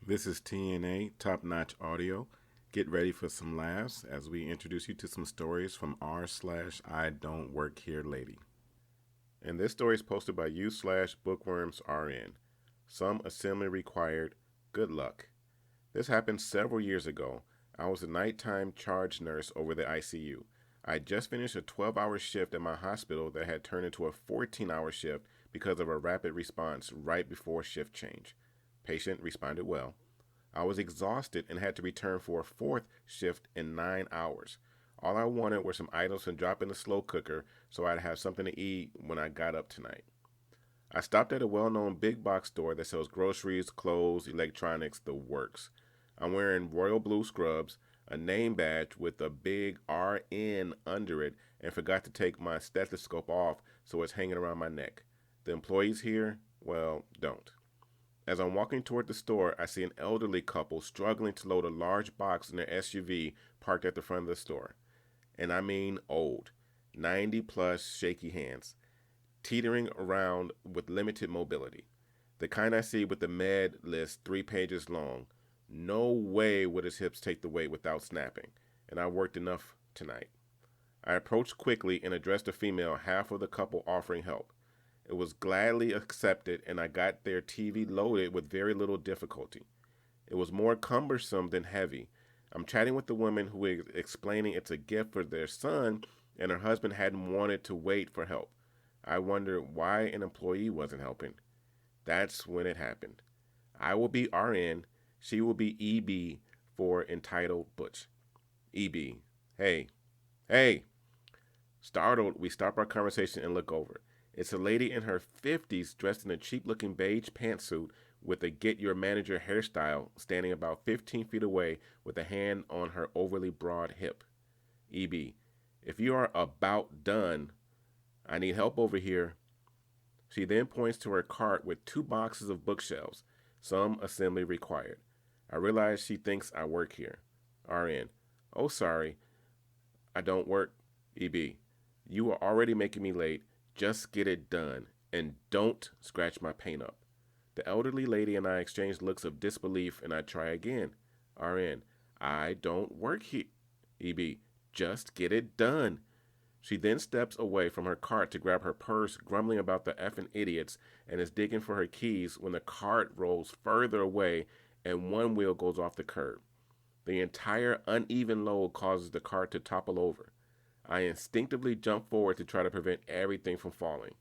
This is TNA, Top Notch Audio. Get ready for some laughs as we introduce you to some stories from r/slash idontworkherelady. And this story is posted by u/bookwormsrn. Some assembly required. Good luck. This happened several years ago. I was a nighttime charge nurse over the ICU. I had just finished a 12-hour shift at my hospital that had turned into a 14-hour shift because of a rapid response right before shift change. Patient responded well. I was exhausted and had to return for a fourth shift in 9 hours. All I wanted were some items to drop in the slow cooker so I'd have something to eat when I got up tonight. I stopped at a well-known big box store that sells groceries, clothes, electronics, the works. I'm wearing royal blue scrubs, a name badge with a big RN under it, and forgot to take my stethoscope off so it's hanging around my neck. The employees here, well, don't. As I'm walking toward the store, I see an elderly couple struggling to load a large box in their SUV parked at the front of the store. And I mean old, 90 plus shaky hands, teetering around with limited mobility. The kind I see with the med list 3 pages long. No way would his hips take the weight without snapping, and I worked enough tonight. I approached quickly and addressed the female half of the couple offering help. It was gladly accepted, and I got their TV loaded with very little difficulty. It was more cumbersome than heavy. I'm chatting with the woman who is explaining it's a gift for their son, and her husband hadn't wanted to wait for help. I wondered why an employee wasn't helping. That's when it happened. I will be RN, she will be EB for entitled Butch. EB, hey, hey. Startled, we stop our conversation and look over. It's a lady in her 50s dressed in a cheap looking beige pantsuit with a get your manager hairstyle standing about 15 feet away with a hand on her overly broad hip. EB, if you are about done, I need help over here. She then points to her cart with 2 boxes of bookshelves, some assembly required. I realize she thinks I work here. RN, oh sorry, I don't work. EB, you are already making me late. Just get it done, and don't scratch my paint up. The elderly lady and I exchange looks of disbelief, and I try again. RN, I don't work here. EB, just get it done. She then steps away from her cart to grab her purse, grumbling about the effing idiots, and is digging for her keys when the cart rolls further away and one wheel goes off the curb. The entire uneven load causes the cart to topple over. I instinctively jump forward to try to prevent everything from falling.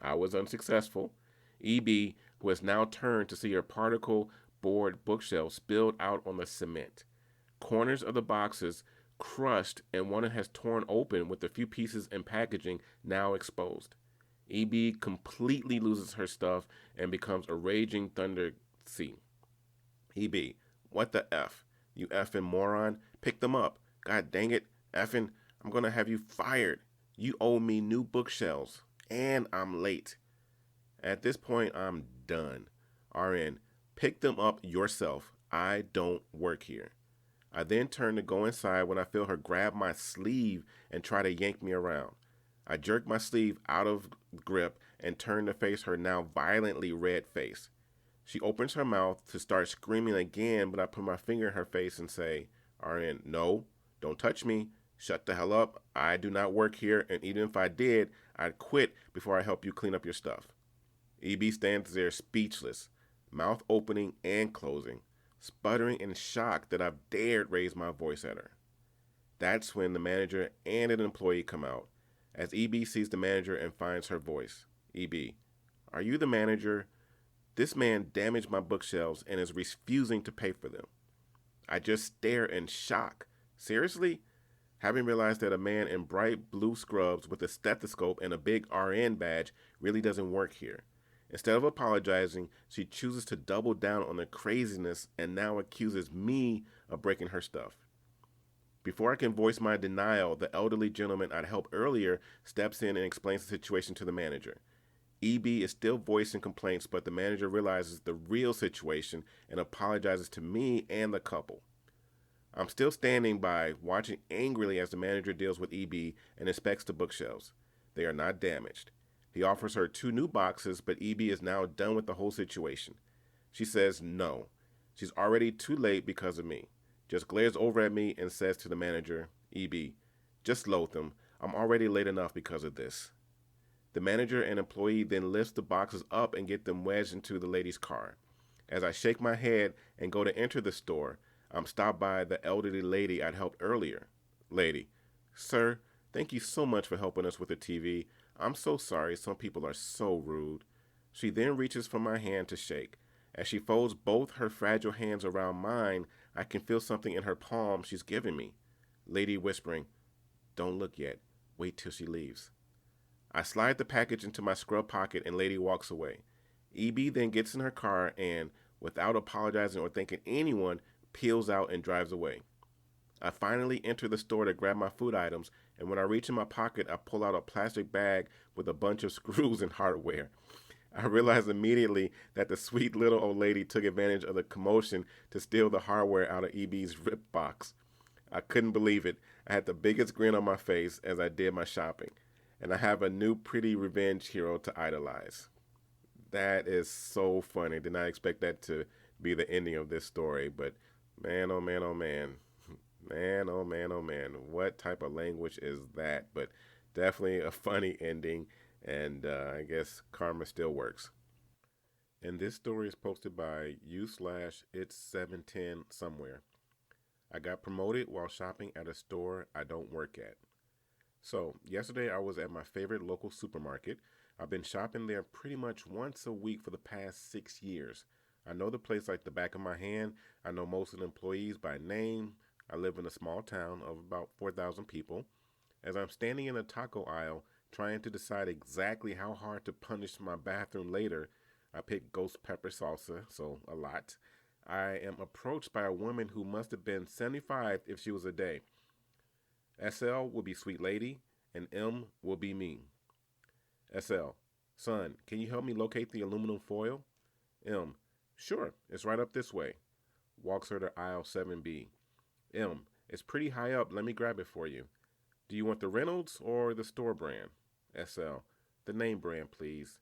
I was unsuccessful. EB, who has now turned to see her particle board bookshelf spilled out on the cement. Corners of the boxes crushed, and one has torn open with a few pieces and packaging now exposed. EB completely loses her stuff and becomes a raging thunder sea. EB, what the F? You effing moron. Pick them up. God dang it. Effing, I'm gonna have you fired. You owe me new bookshelves. And I'm late. At this point, I'm done. RN, pick them up yourself. I don't work here. I then turn to go inside when I feel her grab my sleeve and try to yank me around. I jerk my sleeve out of grip and turn to face her now violently red face. She opens her mouth to start screaming again, but I put my finger in her face and say, RN, no, don't touch me. Shut the hell up. I do not work here, and even if I did, I'd quit before I help you clean up your stuff. EB stands there speechless, mouth opening and closing, sputtering in shock that I've dared raise my voice at her. That's when the manager and an employee come out. As EB sees the manager and finds her voice. EB, are you the manager? This man damaged my bookshelves and is refusing to pay for them. I just stare in shock. Seriously? Having realized that a man in bright blue scrubs with a stethoscope and a big RN badge really doesn't work here. Instead of apologizing, she chooses to double down on the craziness and now accuses me of breaking her stuff. Before I can voice my denial, the elderly gentleman I'd helped earlier steps in and explains the situation to the manager. EB is still voicing complaints, but the manager realizes the real situation and apologizes to me and the couple. I'm still standing by, watching angrily as the manager deals with EB and inspects the bookshelves. They are not damaged. He offers her 2 new boxes, but EB is now done with the whole situation. She says no. She's already too late because of me. Just glares over at me and says to the manager, EB, just load them. I'm already late enough because of this. The manager and employee then lifts the boxes up and get them wedged into the lady's car. As I shake my head and go to enter the store, I'm stopped by the elderly lady I'd helped earlier. Lady, sir, thank you so much for helping us with the TV. I'm so sorry, some people are so rude. She then reaches for my hand to shake. As she folds both her fragile hands around mine, I can feel something in her palm she's giving me. Lady whispering, don't look yet. Wait till she leaves. I slide the package into my scrub pocket and lady walks away. EB then gets in her car and, without apologizing or thanking anyone, peels out and drives away. I finally enter the store to grab my food items, and when I reach in my pocket, I pull out a plastic bag with a bunch of screws and hardware. I realize immediately that the sweet little old lady took advantage of the commotion to steal the hardware out of EB's ripped box. I couldn't believe it. I had the biggest grin on my face as I did my shopping, and I have a new pretty revenge hero to idolize. That is so funny. Did not expect that to be the ending of this story, but man, oh man, oh man. Man, oh man, oh man. What type of language is that? But definitely a funny ending, and I guess karma still works. And this story is posted by u/it's710 somewhere. I got promoted while shopping at a store I don't work at. So, yesterday I was at my favorite local supermarket. I've been shopping there pretty much once a week for the past 6 years. I know the place like the back of my hand. I know most of the employees by name. I live in a small town of about 4,000 people. As I'm standing in a taco aisle trying to decide exactly how hard to punish my bathroom later, I picked ghost pepper salsa, so a lot. I am approached by a woman who must have been 75 if she was a day. SL will be sweet lady, and M will be me. SL, son, can you help me locate the aluminum foil? M, sure, it's right up this way. Walks her to aisle 7B. M, it's pretty high up, let me grab it for you. Do you want the Reynolds or the store brand? SL, the name brand, please.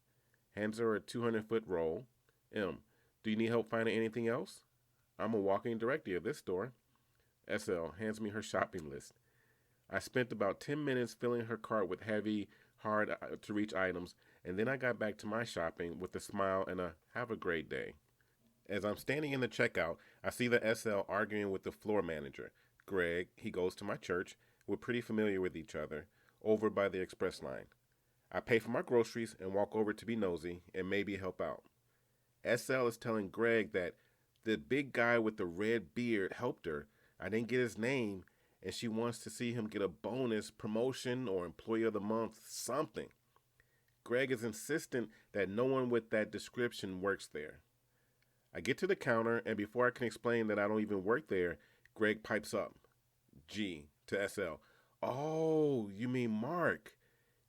Hands her a 200-foot roll. M, do you need help finding anything else? I'm a walking directory of this store. SL hands me her shopping list. I spent about 10 minutes filling her cart with heavy, hard-to-reach items, and then I got back to my shopping with a smile and a have a great day. As I'm standing in the checkout, I see the SL arguing with the floor manager. Greg, he goes to my church, we're pretty familiar with each other, over by the express line. I pay for my groceries and walk over to be nosy and maybe help out. SL is telling Greg that the big guy with the red beard helped her. I didn't get his name, and she wants to see him get a bonus, promotion, or employee of the month, something. Greg is insistent that no one with that description works there. I get to the counter, and before I can explain that I don't even work there, Greg pipes up. G to SL. Oh, you mean Mark?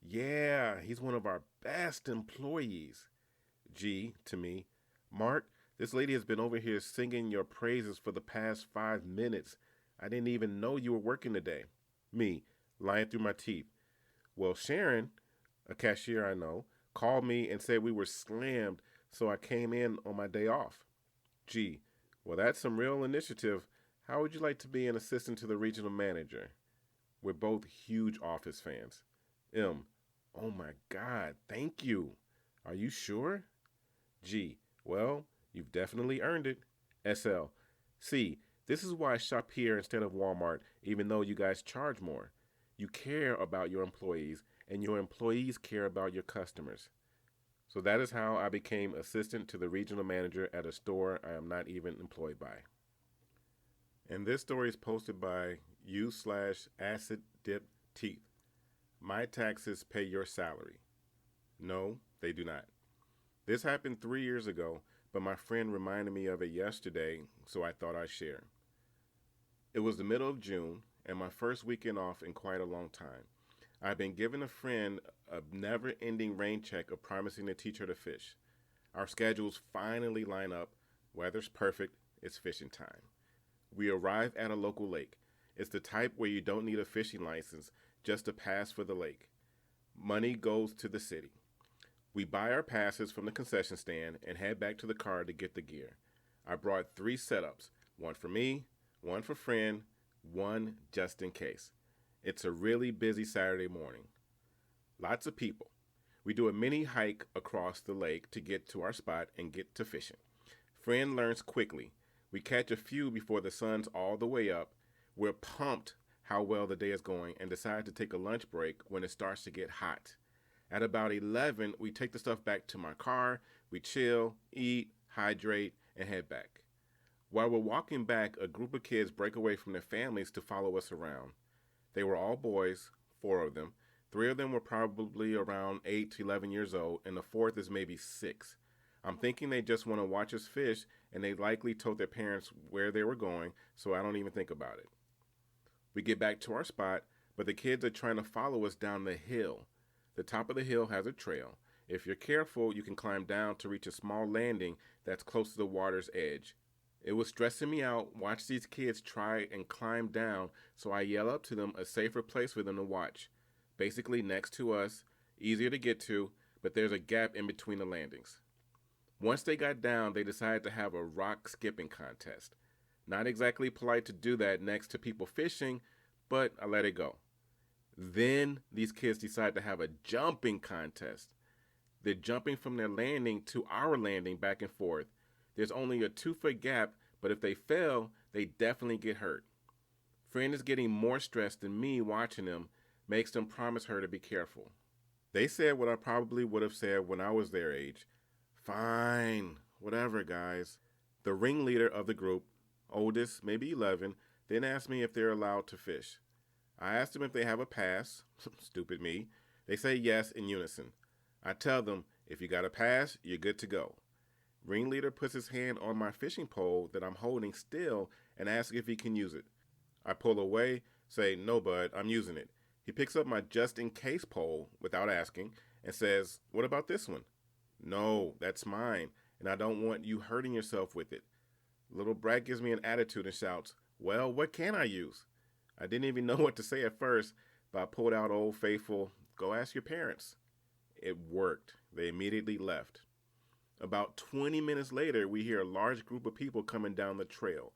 Yeah, he's one of our best employees. G to me. Mark, this lady has been over here singing your praises for the past 5 minutes. I didn't even know you were working today. Me, lying through my teeth. Well, Sharon, a cashier I know, called me and said we were slammed, so I came in on my day off. G, well, that's some real initiative. How would you like to be an assistant to the regional manager? We're both huge Office fans. M, oh my God, thank you. Are you sure? G, well, you've definitely earned it. SL, C, this is why I shop here instead of Walmart, even though you guys charge more. You care about your employees, and your employees care about your customers. So that is how I became assistant to the regional manager at a store I am not even employed by. And this story is posted by u/acid dip teeth. My taxes pay your salary. No, they do not. This happened 3 years ago, but my friend reminded me of it yesterday, so I thought I'd share. It was the middle of June, and my first weekend off in quite a long time. I've been giving a friend a never-ending rain check of promising to teach her to fish. Our schedules finally line up. Weather's perfect. It's fishing time. We arrive at a local lake. It's the type where you don't need a fishing license, just a pass for the lake. Money goes to the city. We buy our passes from the concession stand and head back to the car to get the gear. I brought 3 setups, one for me, one for friend, one just in case. It's a really busy Saturday morning. Lots of people. We do a mini hike across the lake to get to our spot and get to fishing. Friend learns quickly. We catch a few before the sun's all the way up. We're pumped how well the day is going and decide to take a lunch break when it starts to get hot. At about 11, we take the stuff back to my car, we chill, eat, hydrate, and head back. While we're walking back, a group of kids break away from their families to follow us around. They were all boys, 4 of them. 3 of them were probably around 8 to 11 years old, and the 4th is maybe 6. I'm thinking they just want to watch us fish, and they likely told their parents where they were going, so I don't even think about it. We get back to our spot, but the kids are trying to follow us down the hill. The top of the hill has a trail. If you're careful, you can climb down to reach a small landing that's close to the water's edge. It was stressing me out. Watch these kids try and climb down, so I yell up to them a safer place for them to watch. Basically next to us, easier to get to, but there's a gap in between the landings. Once they got down, they decided to have a rock skipping contest. Not exactly polite to do that next to people fishing, but I let it go. Then these kids decided to have a jumping contest. They're jumping from their landing to our landing back and forth. There's only a 2-foot gap, but if they fail, they definitely get hurt. Friend is getting more stressed than me watching them, makes them promise her to be careful. They said what I probably would have said when I was their age. Fine, whatever, guys. The ringleader of the group, oldest, maybe 11, then asked me if they're allowed to fish. I asked them if they have a pass. Stupid me. They say yes in unison. I tell them, if you got a pass, you're good to go. Ringleader puts his hand on my fishing pole that I'm holding still and asks if he can use it. I pull away, say, no, bud, I'm using it. He picks up my just-in-case pole without asking and says, what about this one? No, that's mine, and I don't want you hurting yourself with it. Little brat gives me an attitude and shouts, well, what can I use? I didn't even know what to say at first, but I pulled out Old Faithful, go ask your parents. It worked. They immediately left. About 20 minutes later, we hear a large group of people coming down the trail.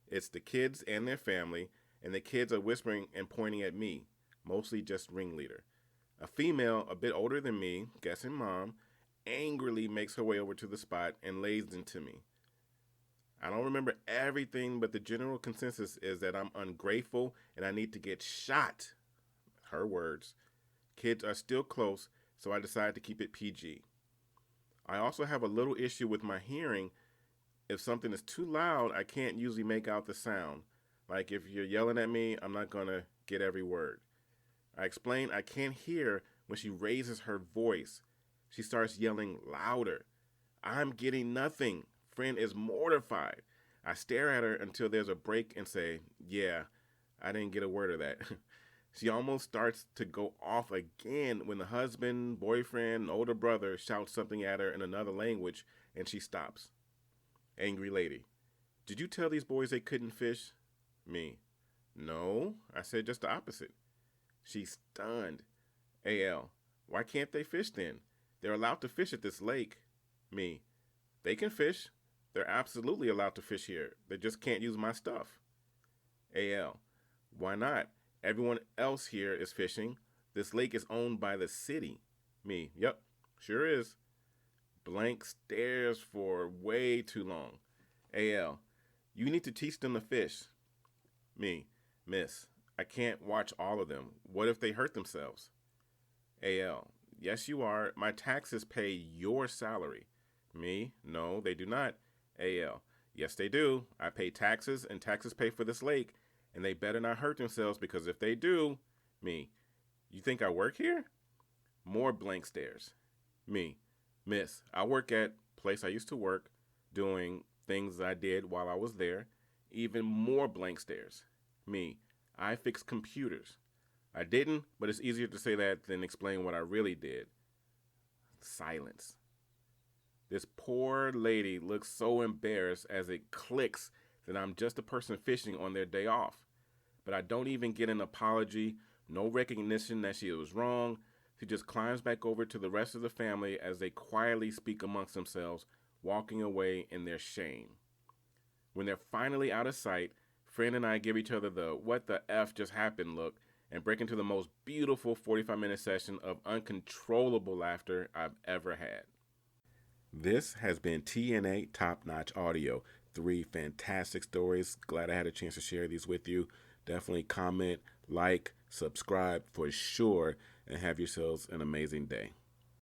It's the kids and their family, and the kids are whispering and pointing at me, mostly just ringleader. A female, a bit older than me, guessing mom, angrily makes her way over to the spot and lays into me. I don't remember everything, but the general consensus is that I'm ungrateful and I need to get shot. Her words. Kids are still close, so I decided to keep it PG. I also have a little issue with my hearing. If something is too loud, I can't usually make out the sound. Like if you're yelling at me, I'm not going to get every word. I explain I can't hear when she raises her voice. She starts yelling louder. I'm getting nothing. Friend is mortified. I stare at her until there's a break and say, yeah, I didn't get a word of that. She almost starts to go off again when the husband, boyfriend, older brother shouts something at her in another language and she stops. Angry lady. Did you tell these boys they couldn't fish? Me. No, I said just the opposite. She's stunned. AL. Why can't they fish then? They're allowed to fish at this lake. Me. They can fish. They're absolutely allowed to fish here. They just can't use my stuff. AL. Why not? Everyone else here is fishing. This lake is owned by the city. Me. Yep, sure is. Blank stares for way too long. AL. You need to teach them to fish. Me. Miss, I can't watch all of them. What if they hurt themselves? AL. Yes, you are. My taxes pay your salary. Me. No, they do not. AL. Yes, they do. I pay taxes and taxes pay for this lake, and they better not hurt themselves because if they do, me. You think I work here? More blank stares. Me. Miss, I work at place I used to work, doing things I did while I was there. Even more blank stares. Me. I fix computers. I didn't, but it's easier to say that than explain what I really did. Silence. This poor lady looks so embarrassed as it clicks that I'm just a person fishing on their day off. But I don't even get an apology, no recognition that she was wrong. She just climbs back over to the rest of the family as they quietly speak amongst themselves, walking away in their shame. When they're finally out of sight, Fran and I give each other the what the F just happened look and break into the most beautiful 45-minute session of uncontrollable laughter I've ever had. This has been TNA Top Notch Audio. 3 fantastic stories. Glad I had a chance to share these with you. Definitely comment, like, subscribe for sure, and have yourselves an amazing day.